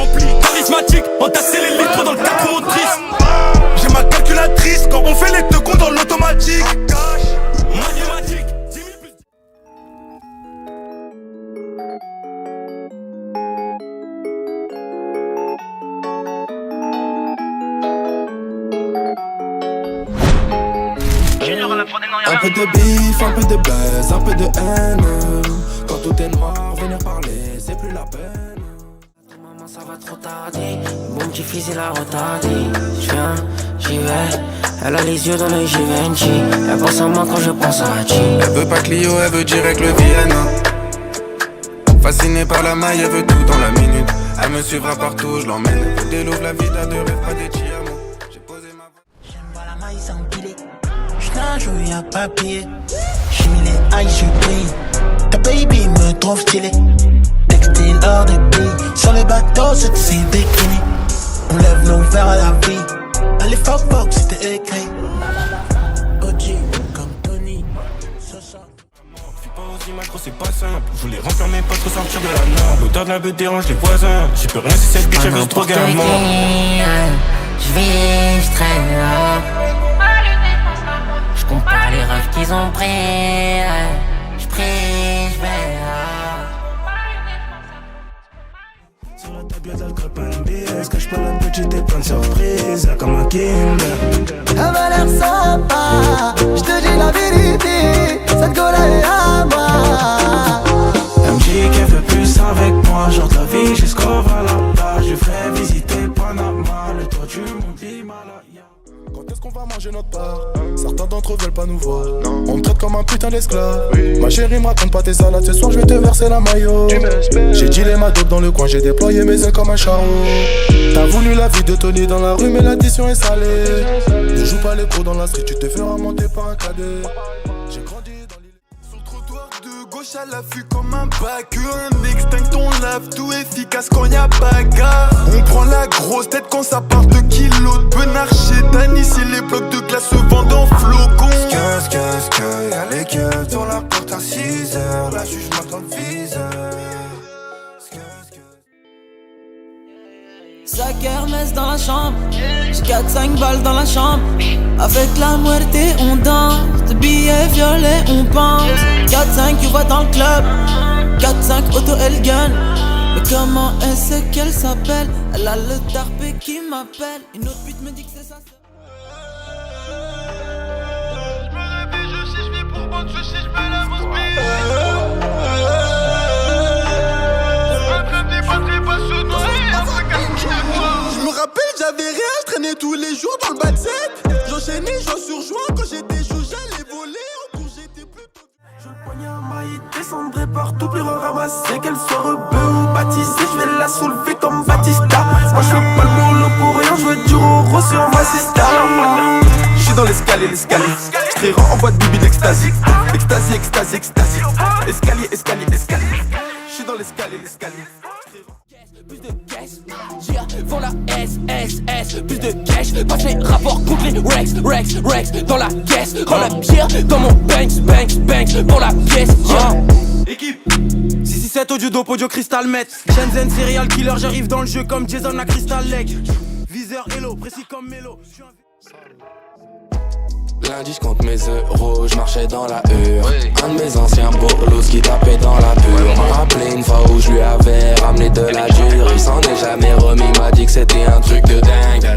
rempli. Charismatique, entassé les litres dans le 4 motrices. J'ai ma calculatrice quand on fait les deux comptes dans l'automatique. Mathématiques, 10 000 plus. Un peu de bif, un peu de buzz, un peu de haine. Quand tout est noir, venir parler, c'est plus la peine. Maman, ça va trop tarder. Mon petit fils, il a retardé. Je viens, j'y vais. Elle a les yeux dans le Givenchy. Elle pense à moi quand je pense à G. Elle veut pas Clio, elle veut direct le Vienna. Fascinée par la maille, elle veut tout dans la minute. Elle me suivra partout, je l'emmène. Elle délouvre la vie, t'as de rêve, pas des diamants. J'ai posé ma voix. J'aime pas la maille sans piler. J'nage où y'a papier. J'suis mis les eyes, je brille. Ta baby me trouve stylé. Textile hors de billes. Sur les bateaux, c'est ces bikini. On lève nos verres à la vie. Allez, fuck, c'était écrit. OG, comme Tony. Suis pas aussi macro, c'est pas simple. Je voulais remplir mes poches, ressortir de la norme. L'odeur de la beuh dérange les voisins. J'y peux rien si cette bitch elle veut se droguer à mort. J'vis, j'traîne là. J'compte pas les rêves qu'ils ont pris. J'prie, j'vais là. Sur la table y'a de l'alcool, pas un BS. Cache pas la petite et plein de surprises. Comme un Kinder. Elle m'a l'air sympa, j'te dis la vérité. Cette gola est à moi. Elle me dit qu'elle veut plus avec moi. Genre de la vie jusqu'au Valhalla. Je ferai visiter Panama. Le toit du monde Himalaya. Quand est-ce qu'on va manger notre part? Certains d'entre eux veulent pas nous voir. On me traite comme un putain d'esclave. Ma chérie me raconte pas tes salades. Ce soir je vais te verser la maillot. J'ai dealé ma dope dans le coin. J'ai déployé mes ailes comme un charreau. T'as voulu la vie de Tony dans la rue, mais l'addition est salée. Ne joue pas les pros dans la street. Tu te feras monter par un cadet. J'ai grandi dans l'île. Sur le trottoir de gauche à l'affût comme un bac. Un extinct, on lave tout efficace quand y'a bagarre. On prend la grosse tête quand ça part de kilos de benard chez Dan. Ici les blocs de glace se vendent en flocons. Y'a les gueules dans la porte à 6h. La juge m'attend le viseur. Sa kermesse dans la chambre. J'ai 4-5 balles dans la chambre. Avec la muerte on danse. De billets violets on pense. 4-5 tu vois dans le club. 4-5 auto elle gagne. Mais comment est-ce qu'elle s'appelle? Elle a le tarpé qui m'appelle. Une autre pute me dit que c'est ça. Je me rappelle, j'avais rien, je traînais tous les jours dans le bas de set. J'enchaînais, j'en surjoins. Quand j'étais jour, j'allais voler. En cours, j'étais plutôt. Je le poignard maille, descendrai partout, puis ramasser. Qu'elle soit rebeu ou baptisée, je vais la soulever comme Batista. Moi je fais pas le boulot pour rien, je veux du roro sur ma sista. J'suis dans l'escalier, j't'irai en boîte bibi d'extasie. Extasie, extasie, extasie. Escalier, escalier, escalier. J'suis dans l'escalier. Plus de cash, font la SSS. Plus de cash, passe les rapports contre les Rex dans la caisse. Rends la bière dans mon Banks pour la pièce. Équipe 667 audio dope, audio cristal met. Shenzhen serial killer, j'arrive dans le jeu comme Jason à Crystal Lake. Viseur hello, précis comme Melo. Lundi j'compte mes euros, j'marchais dans la hure. Un de mes anciens bolos qui tapait dans la pure. M'a rappelé une fois où je lui avais ramené de la dure. Il s'en est jamais remis, m'a dit que c'était un truc de dingue. Un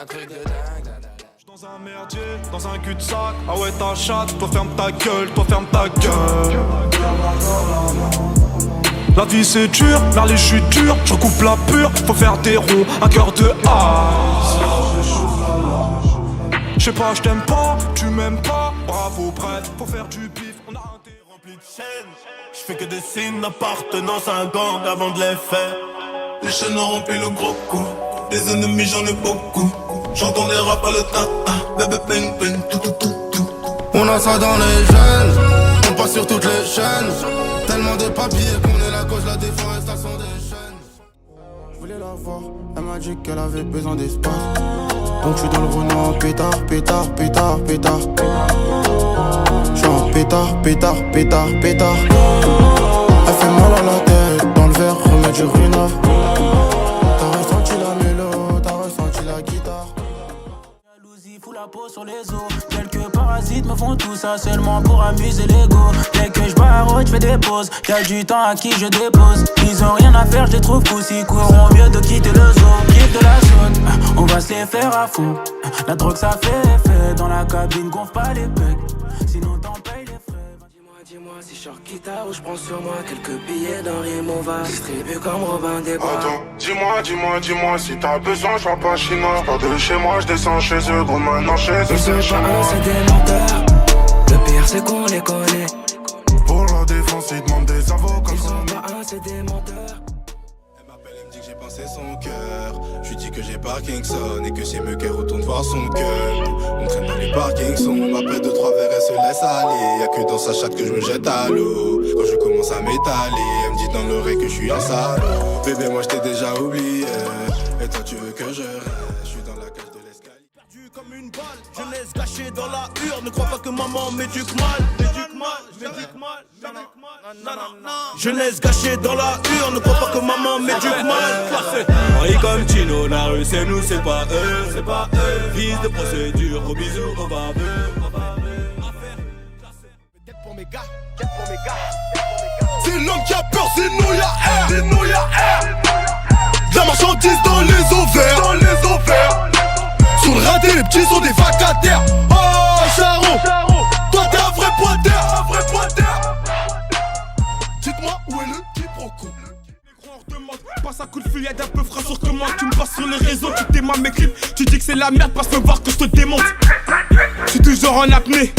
truc de dingue. Dans un merdier, dans un cul-de-sac. Ah ouais ta chatte, toi ferme ta gueule. La vie c'est dur, merle je suis dur. Je recoupe la pure, faut faire des ronds, un cœur de ice. J'sais pas, j't'aime pas, tu m'aimes pas. Bravo, bref, faut faire du bif. On a un thé rempli de chaînes. J'fais que des signes d'appartenance à un gang avant de les faire. Les chaînes ont rempli le gros coup. Des ennemis j'en ai beaucoup. J'entends des rap à le bébé ping, tout. On a ça dans les gènes, on passe sur toutes les chaînes. Tellement de papiers qu'on est la cause de la déforestation des chaînes. Je voulais la voir, elle m'a dit qu'elle avait besoin d'espace. Donc je suis dans le Renault, pétard. J'suis en pétard. ça seulement pour amuser l'ego. Dès que je barre, je fais des pauses. Y'a du temps à qui je dépose. Ils ont rien à faire, je les trouve coussi. Ils courront mieux de quitter le zoo. Quitte de la zone, on va se les faire à fond. La drogue ça fait effet. Dans la cabine, gonfle pas les pecs. Sinon t'en payes les frais. Dis-moi si je sors guitare ou je prends sur moi quelques billets d'un rime, on va distribuer comme Robin des Bois. Attends, dis-moi si t'as besoin, je pas chinois. Je pars de chez moi, je descends chez eux, gros maintenant chez eux, c'est chez moi. C'est des menteurs, le pire c'est qu'on les connaît. Pour la défense, ils demandent des avocats. Ils sont pas un, c'est des menteurs. Elle m'appelle, elle me dit que j'ai pincé son cœur. Je lui dis que j'ai Parkinson et que c'est mieux qu'elle retourne voir son cœur. On traîne dans les parkings sombres, après 2-3 verres, elle se laisse aller. Y'a que dans sa chatte que je me jette à l'eau. Quand je commence à m'étaler, elle me dit dans l'oreille que je suis un salaud. Bébé, moi je t'ai déjà oublié. Et toi tu veux que je reste. Je suis dans la cage de l'escalier. Perdu comme une balle, jeunesse gâchée dans la urne. Ne crois pas que maman m'éduque mal. M'éduque mal, m'éduque mal. Jeunesse gâchée dans la urne. Ne crois pas que maman m'éduque mal. Oui comme Tino, la rue c'est nous, c'est pas eux, c'est pas eux. Fils de procédure, gros bisous, au baveux. C'est l'homme qui a peur, sinon y'a air. Sinon y'a air. La marchandise dans les ovaires. Dans les ovaires. Sur le radé, les petits sont des vacataires. Oh, Charon, toi t'es un vrai pointeur. Un vrai pointeur. Dites-moi où est le quiproquo. Les gros on demande, passe un coup de fusillade un peu frais sur commande. Tu me passes sur les réseaux, tu t'aimes mes clips. Tu dis que c'est la merde, passe me voir que je te démonte. Je suis toujours en apnée.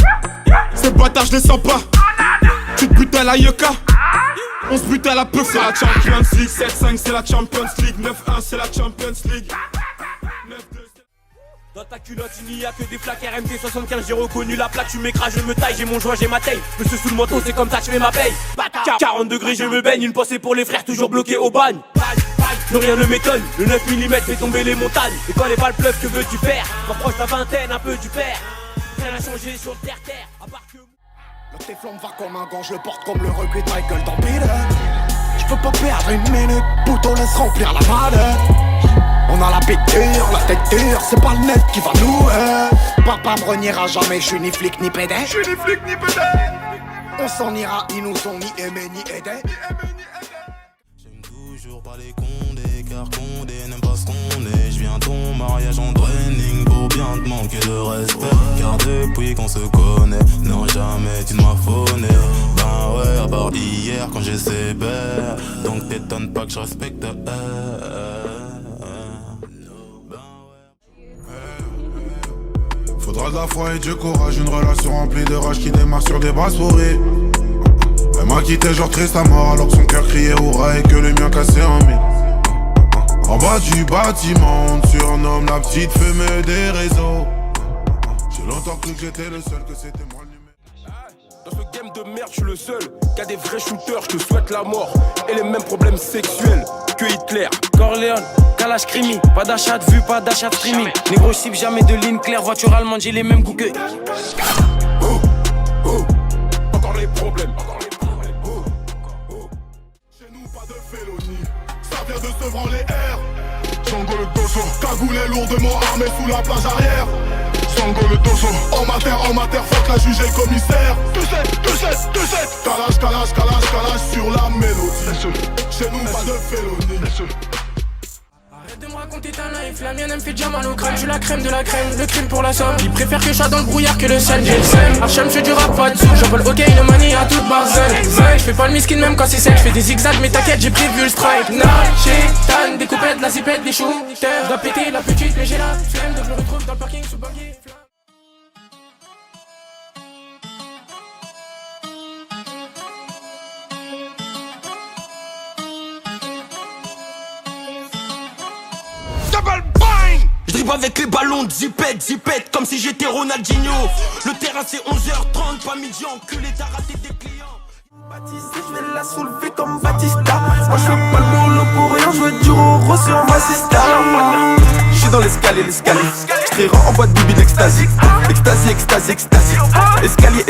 Ces bâtards je les sens pas. Tu te butes à la Yoka. On se bute à la peu, c'est la Champions League. 7-5 c'est la Champions League. 9-1 c'est la Champions League. Dans ta culotte il n'y a que des flaques RMT 75, j'ai reconnu la plaque, tu m'écrases, je me taille, j'ai mon joint, j'ai ma taille. Monsieur sous le manteau, c'est comme ça que je fais ma paye. 40 degrés, je me baigne, une pensée pour les frères, toujours bloqués au bagne. Non rien ne m'étonne, le 9 mm fait tomber les montagnes. Et quand les balles pleuvent, que veux-tu faire? M'approche la vingtaine, un peu du père. Rien n'a changé sur le terre-terre, à part que... Le téflon va comme un gant, je le porte comme le recuit de Michael dans Peter. Je peux pas perdre une minute, Pouton laisse remplir la mallette. On a la piqûre, la tête dure, c'est pas le net qui va nous Papa me reniera jamais, je suis ni flic ni pédé. On s'en ira, ils nous ont ni aimé ni aidé. J'aime toujours parler Condé, car Condé n'aime pas ce qu'on est. Je viens ton mariage en training pour bien te manquer de respect. Car depuis qu'on se connaît, non jamais tu ne m'as phoné. Ben ouais, à part hier quand j'ai sévère. Donc t'étonnes pas que je respecte Faudra de la foi et du courage, une relation remplie de rage qui démarre sur des bras souris. Elle m'a quitté genre triste à mort alors que son cœur criait hurrah et que le mien cassait en mille. En bas du bâtiment, on te surnomme la petite fumée des réseaux. J'ai longtemps cru que j'étais le seul, que c'était moi le numéro. Dans ce game de merde, je suis le seul qui a des vrais shooters, je te souhaite la mort. Et les mêmes problèmes sexuels que Hitler. Corleone, calage crimi, pas d'achat de vue, pas d'achat de streaming. Négro, je cible jamais de ligne claire, voiture allemande, j'ai les mêmes goûts que... Encore les problèmes. Chez nous pas de félonie, ça vient de Sevran les airs. Django le dosso, cagoulé lourdement armé sous la plage arrière. Django le dosso, en matière, fuck la juge et le commissaire. 2-7, calage sur la mélodie. Chez nous pas de félonie. Arrête de me raconter ta life, la mienne elle me fait déjà mal au crâne. Je suis la crème de la crème, le crime pour la somme. Il préfère que je sois dans le brouillard que le sun, j'ai le seum. Hachem, je fais du rap, pas de sous. J'envole ok, le money à toute barzel. Je fais pas le miskin même quand c'est sec. Je fais des zigzags, mais t'inquiète, j'ai prévu le strike. Tan, des coupettes, de la zipette, des choux. Je dois péter la petite, mais j'ai la flemme. Donc je me retrouve dans le parking sous buggy. Je dribble avec les ballons de zipette, comme si j'étais Ronaldinho. Le terrain c'est 11h30, pas midi, enculé, t'as raté tes clients. Baptiste, je vais la soulever comme Batista. Moi je fais pas le boulot pour rien, je veux du roro sur ma sister. Je suis dans l'escalier. Je en boîte de bide extasie. Extasie. Escalier.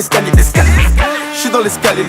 Je suis dans l'escalier.